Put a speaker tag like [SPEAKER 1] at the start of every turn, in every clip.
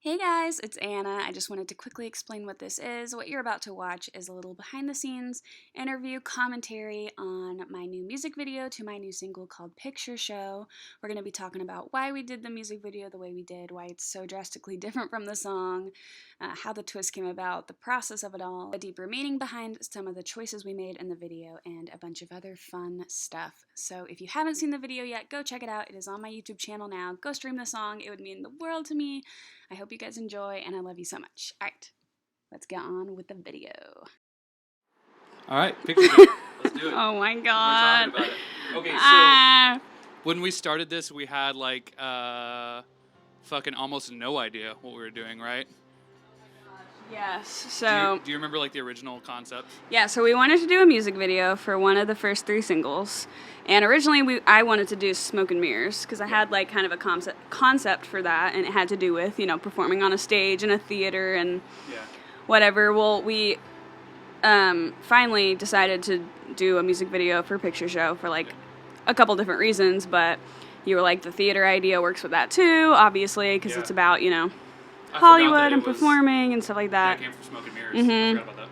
[SPEAKER 1] Hey guys, it's Anna. I just wanted to quickly explain what this is. What you're about to watch is a little behind the scenes interview commentary on my new music video to my new single called Picture Show. We're going to be talking about why we did the music video the way we did, why it's so drastically different from the song, how the twist came about, the process of it all, a deeper meaning behind some of the choices we made in the video, and a bunch of other fun stuff. So if you haven't seen the video yet, go check it out. It is on my YouTube channel now. Go stream the song. It would mean the world to me. I hope you guys enjoy, and I love you so much. All right, let's get on with the video.
[SPEAKER 2] All right, picture it. Let's do it.
[SPEAKER 1] Oh my God.
[SPEAKER 2] We're talking about it. Okay, so when we started this, we had like fucking almost no idea what we were doing, right?
[SPEAKER 1] Yes. So
[SPEAKER 2] do you remember like the original concept?
[SPEAKER 1] Yeah. So we wanted to do a music video for one of the first 3 singles, and originally I wanted to do Smoke and Mirrors because I had like kind of a concept for that, and it had to do with performing on a stage in a theater and whatever. Well, we finally decided to do a music video for Picture Show for like a couple different reasons, but you were like the theater idea works with that too, obviously, because it's about Hollywood and performing and stuff like that.
[SPEAKER 2] Yeah, it came from Smoke and Mirrors. I forgot about that.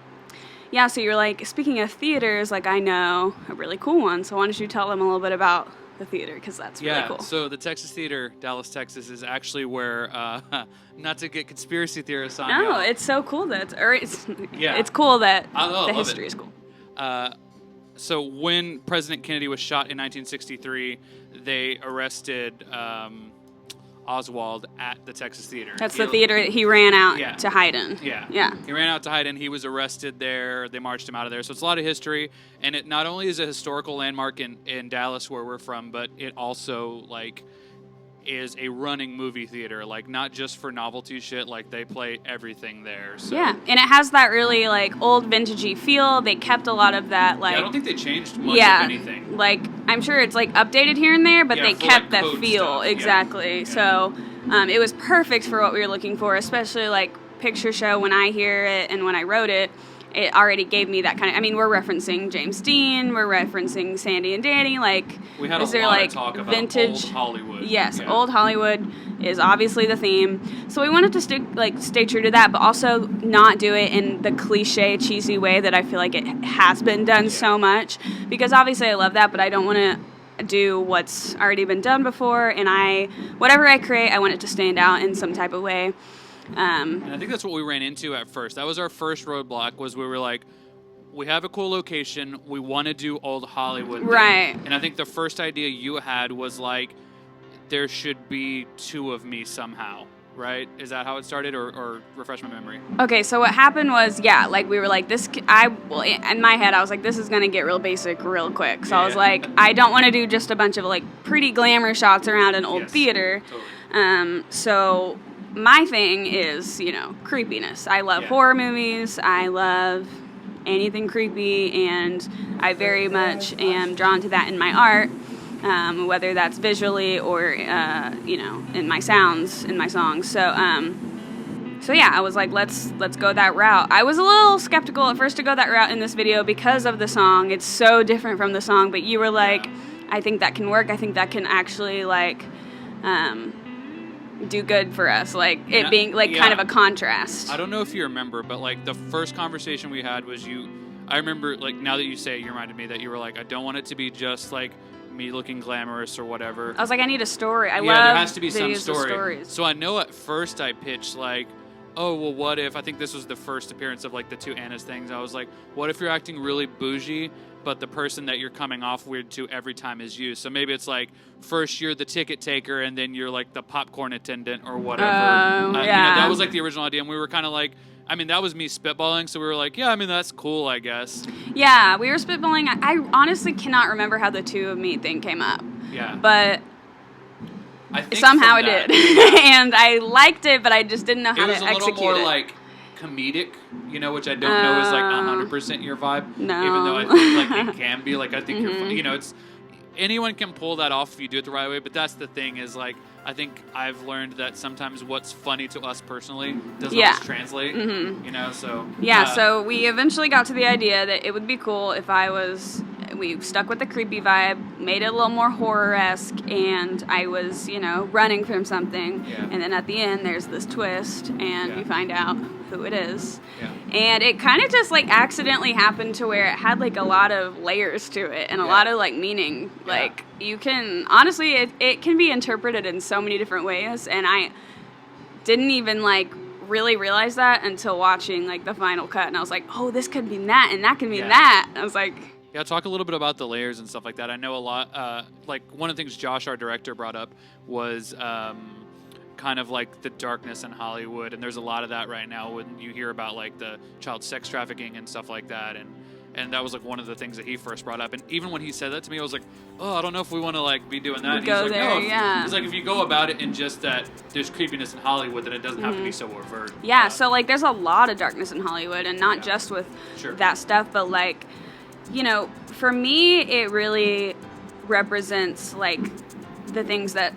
[SPEAKER 1] Yeah, so you're like, speaking of theaters, like I know a really cool one, so why don't you tell them a little bit about the theater, because that's really cool.
[SPEAKER 2] So the Texas Theater, Dallas, Texas, is actually where, not to get conspiracy theorists on y'all.
[SPEAKER 1] It's so cool that it's cool that the history is cool.
[SPEAKER 2] So when President Kennedy was shot in 1963, they arrested Oswald at the Texas Theater.
[SPEAKER 1] That's the theater that he ran out to hide in.
[SPEAKER 2] Yeah. He ran out to hide in. He was arrested there. They marched him out of there. So it's a lot of history. And it not only is a historical landmark in Dallas where we're from, but it also like is a running movie theater. Like not just for novelty shit. Like they play everything there. So. Yeah, and it has that really like old vintagey feel. They kept a lot of that like. Yeah, I don't think they changed much of anything.
[SPEAKER 1] Like I'm sure it's like updated here and there, but they kept that feel exactly. Yeah. So it was perfect for what we were looking for, especially like Picture Show. When I hear it and when I wrote it, it already gave me that kind of. I mean, we're referencing James Dean, we're referencing Sandy and Danny. Like,
[SPEAKER 2] we had a lot of talk about vintage old Hollywood.
[SPEAKER 1] Yes, old Hollywood is obviously the theme. So we wanted to stay true to that, but also not do it in the cliche, cheesy way that I feel like it has been done so much. Because obviously I love that, but I don't want to do what's already been done before. And whatever I create, I want it to stand out in some type of way.
[SPEAKER 2] And I think that's what we ran into at first. That was our first roadblock, was we were like, we have a cool location, we want to do old Hollywood thing.
[SPEAKER 1] Right.
[SPEAKER 2] And I think the first idea you had was like, there should be 2 of me somehow, right? Is that how it started, or refresh my memory?
[SPEAKER 1] Okay, so what happened was, like we were like, in my head, I was like, this is going to get real basic real quick. So I was like, I don't want to do just a bunch of like pretty glamour shots around an old theater. Totally. So my thing is, creepiness. I love horror movies. I love anything creepy, and I very much am drawn to that in my art, whether that's visually or, in my sounds, in my songs. So yeah, I was like, let's go that route. I was a little skeptical at first to go that route in this video because of the song. It's so different from the song, but you were like, I think that can work. I think that can actually, like, do good for us, like it being like kind of a contrast.
[SPEAKER 2] I don't know if you remember, but like the first conversation we had was I remember, like, now that you say it, you reminded me that you were like, I don't want it to be just like me looking glamorous or whatever.
[SPEAKER 1] I was like, I need a story. I love
[SPEAKER 2] there has to be some
[SPEAKER 1] story.
[SPEAKER 2] So I know at first I pitched like, oh, well, what if, I think this was the first appearance of like the 2 Annas things. I was like, what if you're acting really bougie, but the person that you're coming off weird to every time is you? So maybe it's like, first you're the ticket taker, and then you're like the popcorn attendant or whatever. That was like the original idea, and we were kind of like, I mean, that was me spitballing, so we were like, yeah, I mean, that's cool, I guess.
[SPEAKER 1] Yeah, we were spitballing. I honestly cannot remember how the 2 of me thing came up.
[SPEAKER 2] Yeah.
[SPEAKER 1] But
[SPEAKER 2] I think
[SPEAKER 1] somehow it did. And I liked it, but I just didn't know how to execute it.
[SPEAKER 2] It was a little more like comedic, which I don't know is like 100% your vibe.
[SPEAKER 1] No.
[SPEAKER 2] Even though I think like it can be. Like I think you're, it's anyone can pull that off if you do it the right way. But that's the thing is like I think I've learned that sometimes what's funny to us personally doesn't always translate. So
[SPEAKER 1] so we eventually got to the idea that it would be cool if I was we stuck with the creepy vibe, made it a little more horror-esque, and I was, running from something.
[SPEAKER 2] Yeah.
[SPEAKER 1] And then at the end, there's this twist, and we find out who it is.
[SPEAKER 2] Yeah.
[SPEAKER 1] And it kind of just, like, accidentally happened to where it had, like, a lot of layers to it and a lot of, like, meaning.
[SPEAKER 2] Yeah.
[SPEAKER 1] Like, you can, honestly, it can be interpreted in so many different ways, and I didn't even, like, really realize that until watching, like, the final cut, and I was like, oh, this could mean that, and that could mean that. I was like...
[SPEAKER 2] Yeah, talk a little bit about the layers and stuff like that. I know a lot, like, one of the things Josh, our director, brought up was kind of like the darkness in Hollywood, and there's a lot of that right now when you hear about, like, the child sex trafficking and stuff like that, and that was, like, one of the things that he first brought up. And even when he said that to me, I was like, oh, I don't know if we want to, like, be doing that. And
[SPEAKER 1] Go
[SPEAKER 2] he's like,
[SPEAKER 1] there,
[SPEAKER 2] no. He's like, if you go about it in just that there's creepiness in Hollywood, then it doesn't have to be so overt.
[SPEAKER 1] Yeah, so, like, there's a lot of darkness in Hollywood, and not just with that stuff, but, like, for me, it really represents, like, the things that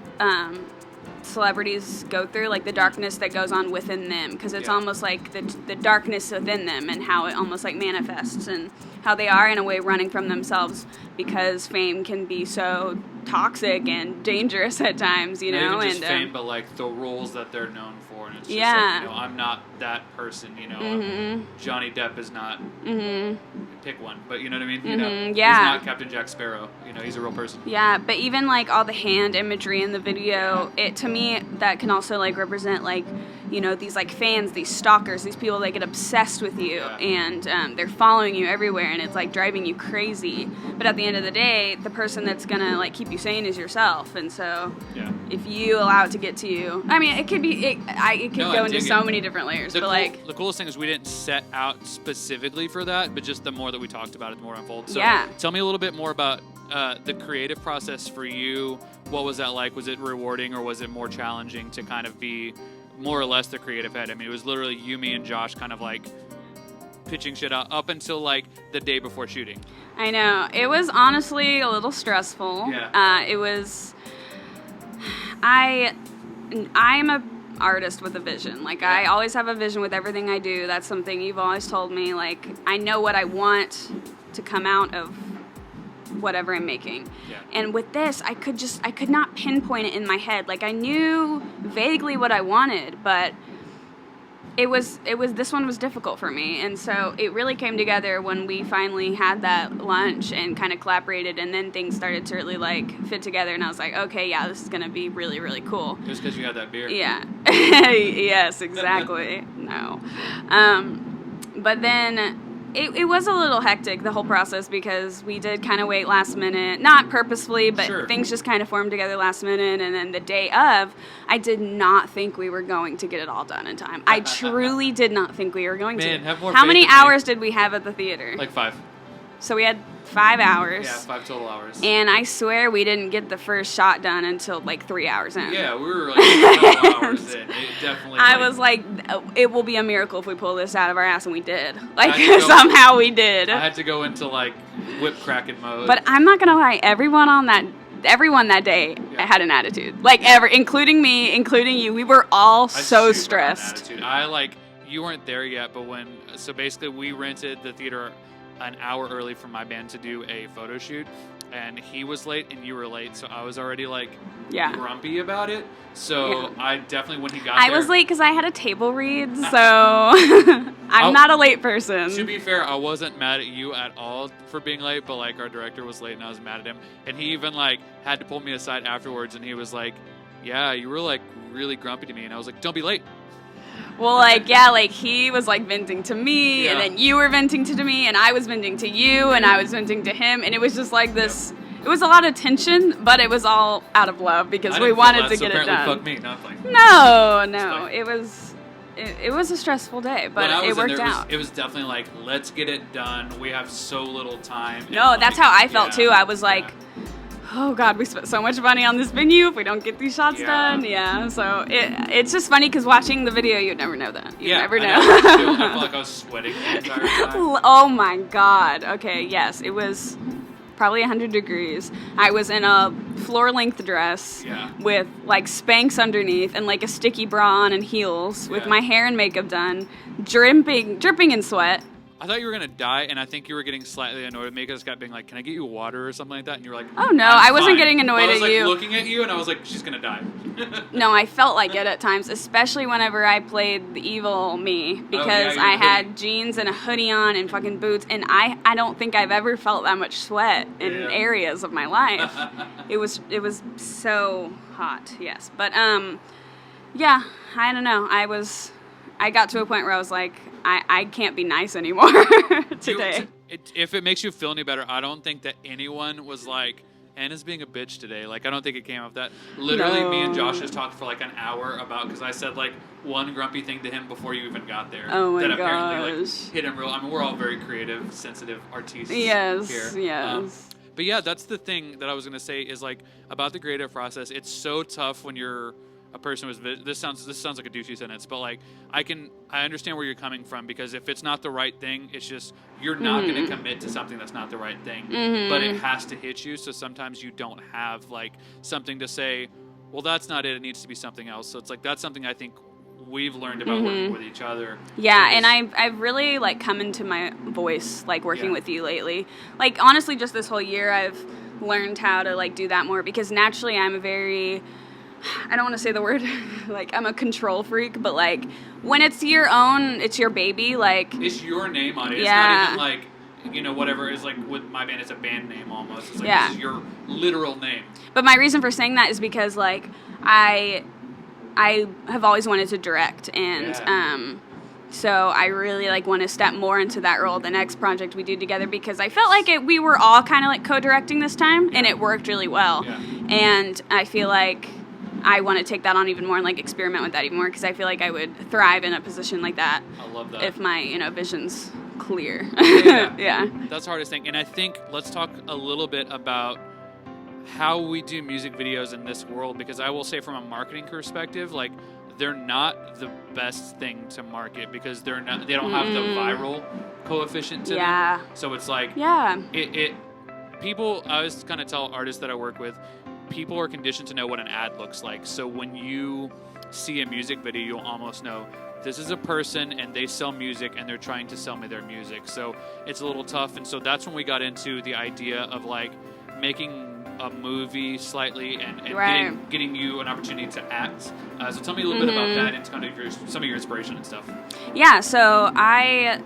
[SPEAKER 1] celebrities go through, like the darkness that goes on within them, because it's almost like the darkness within them and how it almost like manifests, and how they are in a way running from themselves because fame can be so toxic and dangerous at times,
[SPEAKER 2] Not even just fame, but like the roles that they're known for, and it's just like, I'm not that person, Johnny Depp is not, pick one, but you know what I mean? He's not Captain Jack Sparrow, he's a real person.
[SPEAKER 1] Yeah, but even like all the hand imagery in the video, it to me, that can also like represent like, these like fans, these stalkers, these people that get obsessed with you, and they're following you everywhere, and it's like driving you crazy. But at the end of the day, the person that's gonna like keep you sane is yourself, and so if you allow it to get to you, I mean, it could be, it could go into so many different layers. But like
[SPEAKER 2] the coolest thing is we didn't set out specifically for that, but just the more that we talked about it, the more it unfolds. So tell me a little bit more about the creative process for you. What was that like? Was it rewarding, or was it more challenging to kind of be more or less the creative head? I mean, it was literally you, me, and Josh kind of like pitching shit out up until like the day before shooting.
[SPEAKER 1] I know. It was honestly a little stressful.
[SPEAKER 2] Yeah.
[SPEAKER 1] It was... I'm a artist with a vision. Like, I always have a vision with everything I do. That's something you've always told me. Like, I know what I want to come out of whatever I'm making.
[SPEAKER 2] Yeah.
[SPEAKER 1] And with this, I could not pinpoint it in my head. Like, I knew vaguely what I wanted, but this one was difficult for me. And so it really came together when we finally had that lunch and kind of collaborated, and then things started to really like fit together, and I was like, okay, yeah, this is going to be really, really cool.
[SPEAKER 2] Just because you had that beer.
[SPEAKER 1] Yeah. Yes, exactly. No. But then it was a little hectic, the whole process, because we did kind of wait last minute, not purposefully, but things just kind of formed together last minute. And then the day of, I did not think we were going to get it all done in time. I truly did not think we were going to.
[SPEAKER 2] Have more
[SPEAKER 1] How
[SPEAKER 2] faith
[SPEAKER 1] many
[SPEAKER 2] in me.
[SPEAKER 1] hours did we have at the theater?
[SPEAKER 2] Like 5.
[SPEAKER 1] So we had 5 hours.
[SPEAKER 2] Yeah, 5 total hours.
[SPEAKER 1] And I swear we didn't get the first shot done until like 3 hours in.
[SPEAKER 2] Yeah, we were like 12 hours in. It definitely.
[SPEAKER 1] I was like, it will be a miracle if we pull this out of our ass, and we did. Like, somehow we did.
[SPEAKER 2] I had to go into like whip cracking mode.
[SPEAKER 1] But I'm not gonna lie, everyone that day had an attitude. Like, including me, including you. We were all so stressed.
[SPEAKER 2] You weren't there yet, but so basically we rented the theater an hour early for my band to do a photo shoot, and he was late and you were late, so I was already like grumpy about it. So I definitely, when he got there,
[SPEAKER 1] I was late because I had a table read, so I'm not a late person.
[SPEAKER 2] To be fair, I wasn't mad at you at all for being late, but like our director was late and I was mad at him, and he even like had to pull me aside afterwards, and he was like, yeah, you were like really grumpy to me, and I was like, don't be late.
[SPEAKER 1] Well, he was, venting to me, and then you were venting to me, and I was venting to you, and I was venting to him, and it was just like this. It was a lot of tension, but it was all out of love, because we wanted to get it done.
[SPEAKER 2] Fuck me, not like,
[SPEAKER 1] no. It was a stressful day, but it worked out.
[SPEAKER 2] It was definitely like, let's get it done. We have so little time.
[SPEAKER 1] No, that's how I felt, too. I was like... oh God, we spent so much money on this venue if we don't get these shots done. Yeah, so it's just funny because watching the video, you'd never know that. You'd never know.
[SPEAKER 2] I felt like I was sweating the entire time.
[SPEAKER 1] Oh my God. Okay, yes, it was probably 100 degrees. I was in a floor-length dress with like Spanx underneath and like a sticky bra on and heels with my hair and makeup done, dripping in sweat.
[SPEAKER 2] I thought you were gonna die, and I think you were getting slightly annoyed with me because I kept being like, "Can I get you water or something like that?" And you were like,
[SPEAKER 1] "Oh no,
[SPEAKER 2] I
[SPEAKER 1] wasn't
[SPEAKER 2] fine.
[SPEAKER 1] getting annoyed
[SPEAKER 2] I was
[SPEAKER 1] at
[SPEAKER 2] like
[SPEAKER 1] you."
[SPEAKER 2] Looking at you, and I was like, "She's gonna die."
[SPEAKER 1] No, I felt like it at times, especially whenever I played the evil me, because
[SPEAKER 2] yeah,
[SPEAKER 1] I had jeans and a hoodie on and fucking boots, and I don't think I've ever felt that much sweat in areas of my life. It was so hot, yes. But yeah, I don't know. I got to a point where I was like, I can't be nice anymore today.
[SPEAKER 2] If it makes you feel any better, I don't think that anyone was like, Anna's being a bitch today. Like, I don't think it came off that. Literally, me and Josh just talked for like an hour about, because I said like one grumpy thing to him before you even got there.
[SPEAKER 1] Oh my
[SPEAKER 2] that apparently like
[SPEAKER 1] gosh.
[SPEAKER 2] hit him real. I mean, we're all very creative, sensitive artists
[SPEAKER 1] Yes,
[SPEAKER 2] here.
[SPEAKER 1] yes.
[SPEAKER 2] But yeah, that's the thing that I was gonna say is like about the creative process. It's so tough when you're a person who's this sounds like a douchey sentence, but like I understand where you're coming from, because if it's not the right thing, it's just you're not going to commit to something that's not the right thing. But it has to hit you, so sometimes you don't have like something to say, well, that's not it, it needs to be something else. So it's like that's something I think we've learned about working with each other.
[SPEAKER 1] Yeah, and I've really like come into my voice like working with you lately. Like honestly, just this whole year I've learned how to like do that more, because naturally I'm a very, I don't want to say the word, like I'm a control freak, but like when it's your own, it's your baby, like
[SPEAKER 2] it's your name on it. It's not even like, you know, whatever is like with my band, it's a band name almost. It's like this is your literal name.
[SPEAKER 1] But my reason for saying that is because like I have always wanted to direct, and so I really like want to step more into that role the next project we do together, because I felt like we were all kind of like co-directing this time, and it worked really well. And I feel like I want to take that on even more and like experiment with that even more, because I feel like I would thrive in a position like that.
[SPEAKER 2] I love that.
[SPEAKER 1] If my vision's clear.
[SPEAKER 2] Yeah. That's the hardest thing. And I think let's talk a little bit about how we do music videos in this world, because I will say from a marketing perspective, like they're not the best thing to market, because they don't have the viral coefficient to them. So it's like people, I always kind of tell artists that I work with, people are conditioned to know what an ad looks like. So when you see a music video, you'll almost know this is a person and they sell music and they're trying to sell me their music. So it's a little tough. And so that's when we got into the idea of like making a movie slightly and getting you an opportunity to act. So tell me a little bit about that and kind of some of your inspiration and stuff.
[SPEAKER 1] Yeah, so I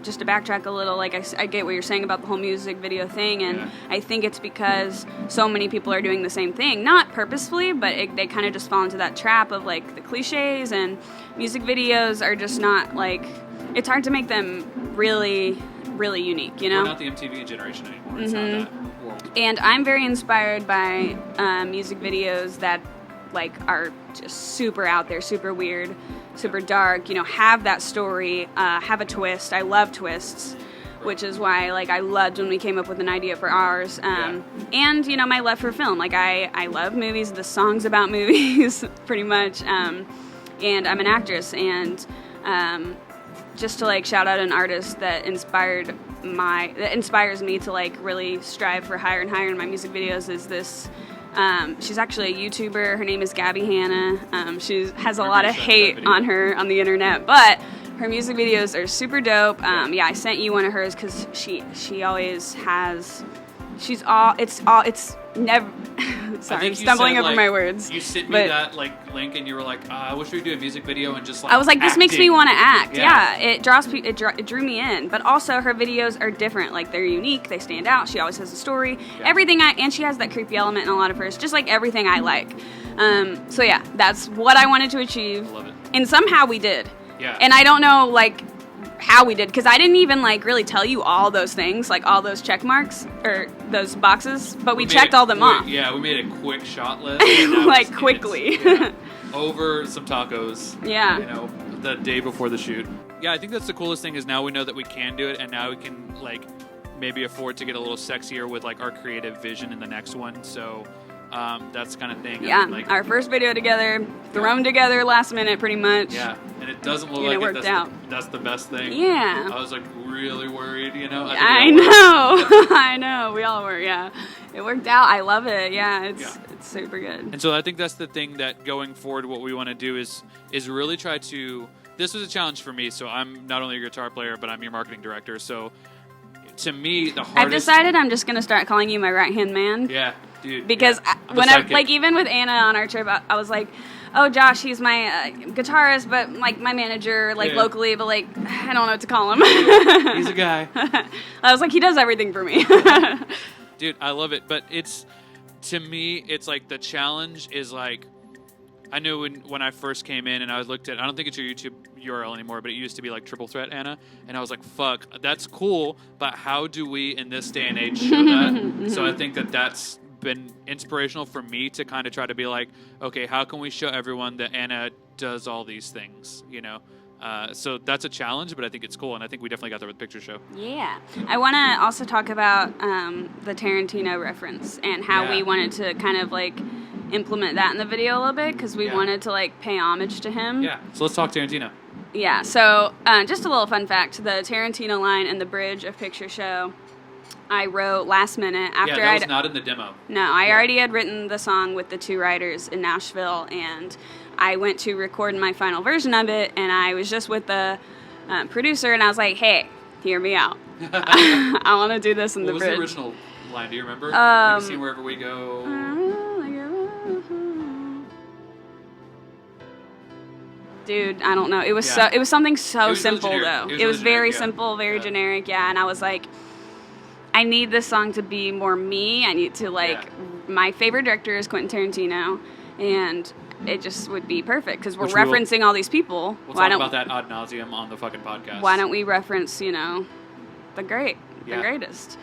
[SPEAKER 1] just to backtrack a little, like I get what you're saying about the whole music video thing, and I think it's because so many people are doing the same thing, not purposefully, but they kind of just fall into that trap of like the cliches, and music videos are just not like, it's hard to make them really, really unique, you know?
[SPEAKER 2] We're not the MTV generation anymore. It's not that world.
[SPEAKER 1] And I'm very inspired by music videos that like are just super out there, super weird, super dark, have that story, have a twist. I love twists, which is why like I loved when we came up with an idea for ours. And my love for film. Like I love movies, the songs about movies pretty much. And I'm an actress, and just to like shout out an artist that inspires me to like really strive for higher and higher in my music videos is this. She's actually a YouTuber. Her name is Gabby Hanna. She has a lot of hate on her on the internet, but her music videos are super dope. I sent you one of hers because she always has. It's never. Sorry, I'm stumbling over my words.
[SPEAKER 2] You sent me that like link, and you were like, "I wish we could do a music video," and just like
[SPEAKER 1] I was like, "This makes me want to act."
[SPEAKER 2] Yeah,
[SPEAKER 1] it drew me in. But also, her videos are different. Like they're unique. They stand out. She always has a story. Everything and she has that creepy element in a lot of hers. Just like everything I like. So yeah, that's what I wanted to achieve.
[SPEAKER 2] I love it.
[SPEAKER 1] And somehow we did.
[SPEAKER 2] Yeah.
[SPEAKER 1] And I don't know like how we did, because I didn't even like really tell you all those things, like all those check marks or those boxes, but we checked all them off.
[SPEAKER 2] Yeah, we made a quick shot list.
[SPEAKER 1] Like quickly.
[SPEAKER 2] Over some tacos.
[SPEAKER 1] Yeah.
[SPEAKER 2] The day before the shoot. Yeah, I think that's the coolest thing is now we know that we can do it, and now we can like maybe afford to get a little sexier with like our creative vision in the next one. So that's the kind of thing.
[SPEAKER 1] Yeah,
[SPEAKER 2] like,
[SPEAKER 1] our first video together, thrown together last minute pretty much.
[SPEAKER 2] Yeah, and it doesn't look
[SPEAKER 1] like it worked out.
[SPEAKER 2] That's the best thing.
[SPEAKER 1] Yeah.
[SPEAKER 2] I was like really worried,
[SPEAKER 1] I know. I know. We all were, yeah. It worked out. I love it. Yeah, it's super good.
[SPEAKER 2] And so I think that's the thing that going forward, what we want to do is really try to this was a challenge for me. So I'm not only your guitar player, but I'm your marketing director. So to me, the hardest...
[SPEAKER 1] I've decided I'm just going to start calling you my right-hand man.
[SPEAKER 2] Yeah, dude.
[SPEAKER 1] Because when like, even with Anna on our trip, I was like, oh, Josh, he's my guitarist, but, like, my manager, like, locally, but, like, I don't know what to call him.
[SPEAKER 2] He's a guy.
[SPEAKER 1] I was like, he does everything for me.
[SPEAKER 2] Dude, I love it. But to me, it's like the challenge is like, I knew when I first came in and I looked at, I don't think it's your YouTube URL anymore, but it used to be like Triple Threat Anna. And I was like, fuck, that's cool, but how do we in this day and age show that? So I think that's been inspirational for me to kind of try to be like, okay, how can we show everyone that Anna does all these things, you know? So that's a challenge, but I think it's cool, and I think we definitely got there with the picture show.
[SPEAKER 1] Yeah. I want to also talk about the Tarantino reference and how we wanted to kind of, like, implement that in the video a little bit, because we wanted to, like, pay homage to him.
[SPEAKER 2] Yeah, so let's talk Tarantino.
[SPEAKER 1] Yeah, so just a little fun fact, the Tarantino line in the bridge of Picture Show, I wrote last minute after
[SPEAKER 2] that was not in the demo.
[SPEAKER 1] No, I already had written the song with the two writers in Nashville, and I went to record my final version of it, and I was just with the producer, and I was like, hey, hear me out. I want to do this in the bridge.
[SPEAKER 2] What was the original line? Do you remember? We can see wherever we go.
[SPEAKER 1] Dude, I don't know. It was it was something so simple, though.
[SPEAKER 2] It was
[SPEAKER 1] very simple, very generic, and I was like, I need this song to be more me. I need to, like, my favorite director is Quentin Tarantino, and it just would be perfect, because we're referencing all these people.
[SPEAKER 2] We'll talk about that ad nauseum on the fucking podcast.
[SPEAKER 1] Why don't we reference, you know, the greatest.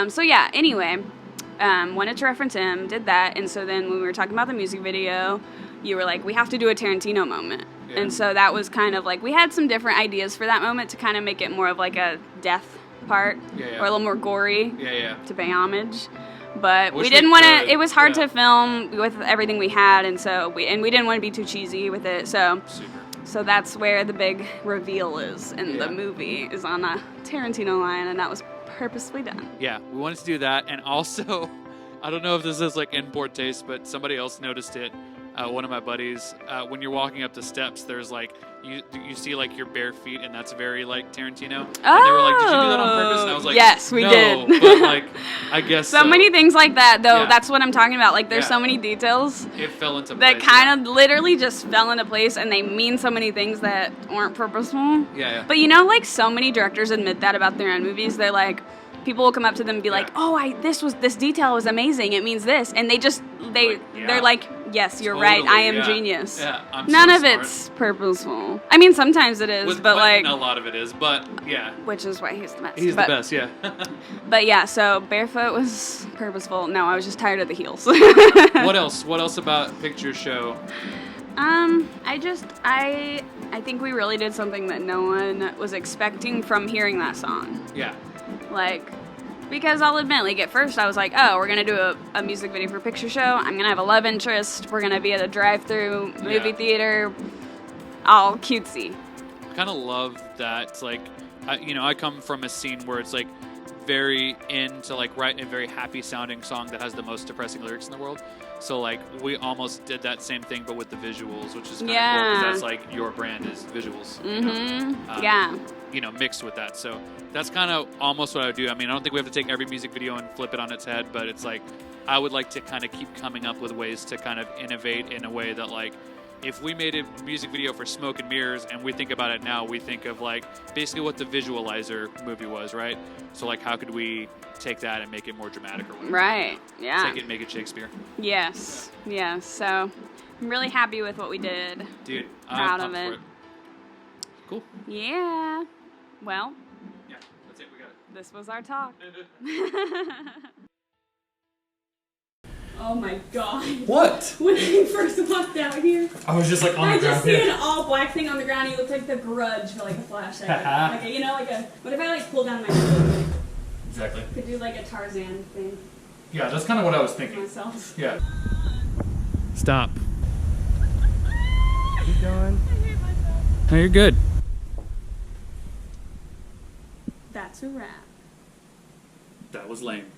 [SPEAKER 1] So, yeah, anyway, wanted to reference him, did that, and so then when we were talking about the music video, you were like, we have to do a Tarantino moment. Yeah. And so that was kind of like, we had some different ideas for that moment to kind of make it more of like a death part, or a little more gory, to pay homage. But we didn't want to. It was hard to film with everything we had, and so we didn't want to be too cheesy with it. So, so that's where the big reveal is in the movie, is on a Tarantino line, and that was purposefully done. Yeah,
[SPEAKER 2] we wanted to do that, and also, I don't know if this is like in poor taste, but somebody else noticed it. One of my buddies, when you're walking up the steps, there's like, you see like your bare feet, and that's very like Tarantino. And they were like, did you do that on purpose? And I was like,
[SPEAKER 1] yes, we did.
[SPEAKER 2] But like, I guess
[SPEAKER 1] so many things like that, though. That's what I'm talking about. Like, there's so many details.
[SPEAKER 2] It fell into
[SPEAKER 1] place.
[SPEAKER 2] That
[SPEAKER 1] kind of literally just fell into place, and they mean so many things that aren't purposeful.
[SPEAKER 2] Yeah.
[SPEAKER 1] But you know, like, so many directors admit that about their own movies. They're like, people will come up to them and be like, oh, this detail was amazing. It means this. And they're like, yes, you're right. I am genius.
[SPEAKER 2] Yeah,
[SPEAKER 1] None of it's purposeful. I mean, sometimes it is, but like,
[SPEAKER 2] a lot of it is, but yeah.
[SPEAKER 1] Which is why he's the best.
[SPEAKER 2] He's the best, yeah.
[SPEAKER 1] But yeah, so barefoot was purposeful. No, I was just tired of the heels.
[SPEAKER 2] What else? What else about Picture Show?
[SPEAKER 1] I think we really did something that no one was expecting from hearing that song.
[SPEAKER 2] Yeah.
[SPEAKER 1] Like, because I'll admit, like, at first I was like, oh, we're going to do a music video for Picture Show. I'm going to have a love interest. We're going to be at a drive-through movie theater. All cutesy.
[SPEAKER 2] I kind of love that. It's like, I come from a scene where it's like very into like write a very happy sounding song that has the most depressing lyrics in the world. So like we almost did that same thing, but with the visuals, which is kind of cool, because that's like your brand is visuals. Mixed with that. So that's kind of almost what I would do. I mean, I don't think we have to take every music video and flip it on its head, but it's like I would like to kind of keep coming up with ways to kind of innovate in a way that, like, if we made a music video for Smoke and Mirrors and we think about it now, we think of like basically what the Visualizer movie was, right? So like, how could we take that and make it more dramatic or whatever?
[SPEAKER 1] Right. Yeah.
[SPEAKER 2] Take it and make it Shakespeare.
[SPEAKER 1] Yes. Yeah. So I'm really happy with what we did.
[SPEAKER 2] Dude,
[SPEAKER 1] proud of it.
[SPEAKER 2] Cool.
[SPEAKER 1] Yeah. Well.
[SPEAKER 2] Yeah. That's it. We got it.
[SPEAKER 1] This was our talk. Oh my god.
[SPEAKER 3] What?
[SPEAKER 1] When I first walked out here,
[SPEAKER 3] I was just like on the ground.
[SPEAKER 1] I just see an all black thing on the ground. He looked like the Grudge for like a flashlight. What if I like pull down my hood?
[SPEAKER 3] Exactly.
[SPEAKER 1] Could do like a Tarzan thing.
[SPEAKER 3] Yeah, that's kind of what I was thinking.
[SPEAKER 1] Myself.
[SPEAKER 3] Yeah.
[SPEAKER 2] Stop.
[SPEAKER 3] Keep going.
[SPEAKER 1] I hate myself.
[SPEAKER 2] No, you're good.
[SPEAKER 1] That's a wrap.
[SPEAKER 3] That was lame.